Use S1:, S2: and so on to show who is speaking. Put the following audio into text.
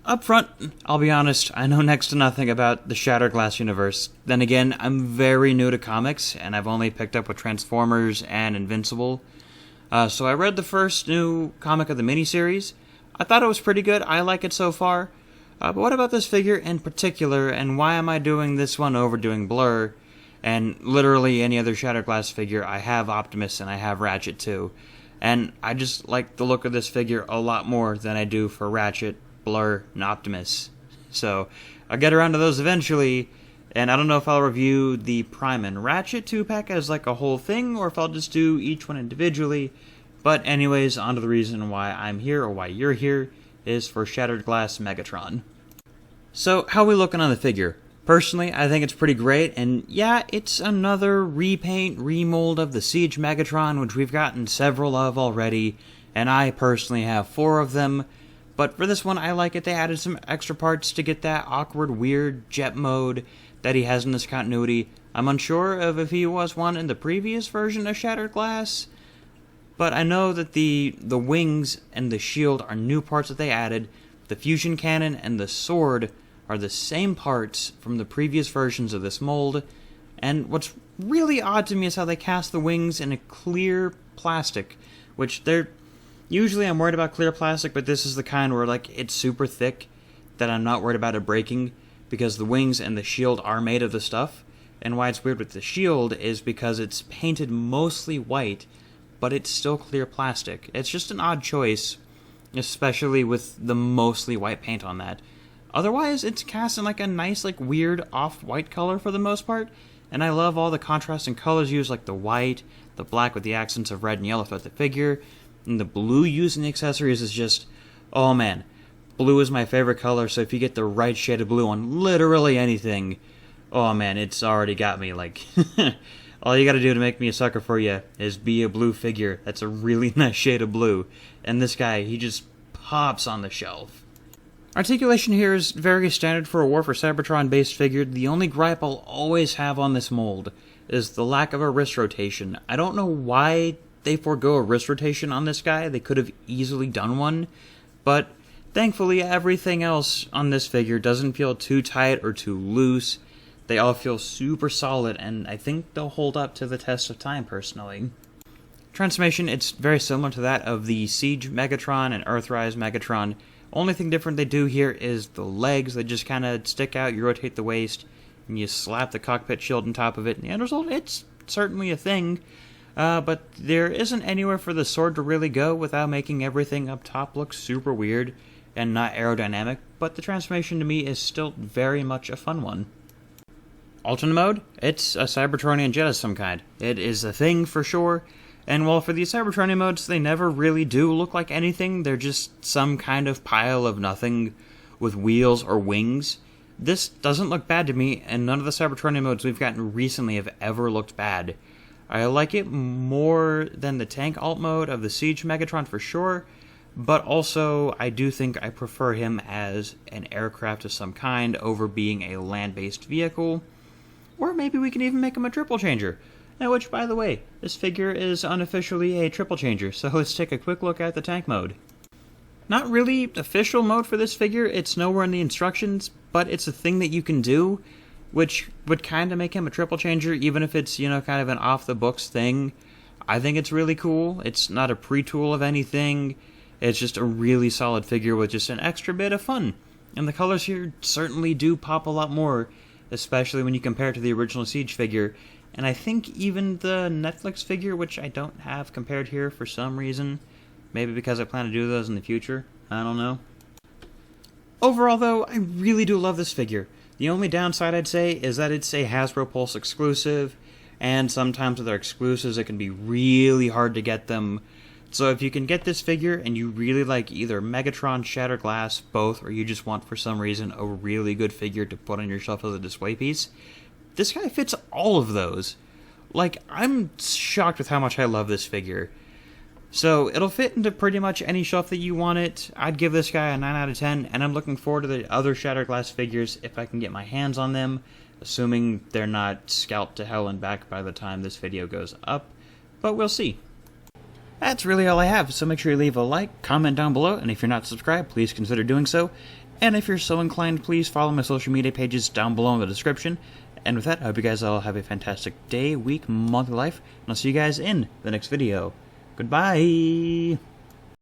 S1: Up front, I'll be honest, I know next to nothing about the Shattered Glass universe. Then again, I'm very new to comics, and I've only picked up with Transformers and Invincible. So I read the first new comic of the miniseries. I thought it was pretty good. I like it so far. But what about this figure in particular, and why am I doing this one over doing Blur? And literally any other Shattered Glass figure, I have Optimus and I have Ratchet too. And I just like the look of this figure a lot more than I do for Ratchet, Blur, and Optimus. So I'll get around to those eventually, and I don't know if I'll review the Prime and Ratchet 2-pack as like a whole thing, or if I'll just do each one individually. But anyways, on to the reason why I'm here, or why you're here, is for Shattered Glass Megatron. So, how are we looking on the figure? Personally, I think it's pretty great, and yeah, it's another repaint, remold of the Siege Megatron, which we've gotten several of already, and I personally have 4 of them. But for this one, I like it. They added some extra parts to get that awkward, weird jet mode that he has in this continuity. I'm unsure of if he was one in the previous version of Shattered Glass, but I know that the wings and the shield are new parts that they added. The fusion cannon and the sword are the same parts from the previous versions of this mold, and what's really odd to me is how they cast the wings in a clear plastic, which they're... Usually I'm worried about clear plastic, but this is the kind where like it's super thick that I'm not worried about it breaking, because the wings and the shield are made of the stuff. And why it's weird with the shield is because it's painted mostly white, but it's still clear plastic. It's just an odd choice, especially with the mostly white paint on that. Otherwise, it's cast in like a nice, like weird off-white color for the most part, and I love all the contrasting colors used, like the white, the black with the accents of red and yellow throughout the figure, and the blue used in the accessories is just, oh man, blue is my favorite color, so if you get the right shade of blue on literally anything, oh man, it's already got me, like, all you gotta do to make me a sucker for you is be a blue figure. That's a really nice shade of blue, and this guy, he just pops on the shelf. Articulation here is very standard for a War for Cybertron-based figure. The only gripe I'll always have on this mold is the lack of a wrist rotation. I don't know why they forego a wrist rotation on this guy. They could have easily done one, but thankfully everything else on this figure doesn't feel too tight or too loose. They all feel super solid, and I think they'll hold up to the test of time, personally. Transformation, it's very similar to that of the Siege Megatron and Earthrise Megatron. Only thing different they do here is the legs. They just kind of stick out, you rotate the waist, and you slap the cockpit shield on top of it, and the end result, it's certainly a thing. But there isn't anywhere for the sword to really go without making everything up top look super weird and not aerodynamic, but the transformation to me is still very much a fun one. Alternate mode, it's a Cybertronian jet of some kind. It is a thing for sure. And while for these Cybertronian modes, they never really do look like anything, they're just some kind of pile of nothing with wheels or wings. This doesn't look bad to me, and none of the Cybertronian modes we've gotten recently have ever looked bad. I like it more than the tank alt mode of the Siege Megatron for sure, but also I do think I prefer him as an aircraft of some kind over being a land-based vehicle. Or maybe we can even make him a triple changer. Now, which, by the way, this figure is unofficially a triple changer, so let's take a quick look at the tank mode. Not really official mode for this figure, it's nowhere in the instructions, but it's a thing that you can do, which would kind of make him a triple changer, even if it's, you know, kind of an off-the-books thing. I think it's really cool. It's not a pre-tool of anything. It's just a really solid figure with just an extra bit of fun. And the colors here certainly do pop a lot more, especially when you compare it to the original Siege figure. And I think even the Netflix figure, which I don't have compared here for some reason, maybe because I plan to do those in the future, I don't know. Overall though, I really do love this figure. The only downside I'd say is that it's a Hasbro Pulse exclusive, and sometimes with their exclusives it can be really hard to get them. So if you can get this figure and you really like either Megatron, Shattered Glass, both, or you just want for some reason a really good figure to put on your shelf as a display piece, this guy fits all of those. Like, I'm shocked with how much I love this figure. So, it'll fit into pretty much any shelf that you want it. I'd give this guy a 9 out of 10, and I'm looking forward to the other Shattered Glass figures if I can get my hands on them, assuming they're not scalped to hell and back by the time this video goes up. But we'll see. That's really all I have, so make sure you leave a like, comment down below, and if you're not subscribed, please consider doing so. And if you're so inclined, please follow my social media pages down below in the description. And with that, I hope you guys all have a fantastic day, week, month, life, and I'll see you guys in the next video. Goodbye!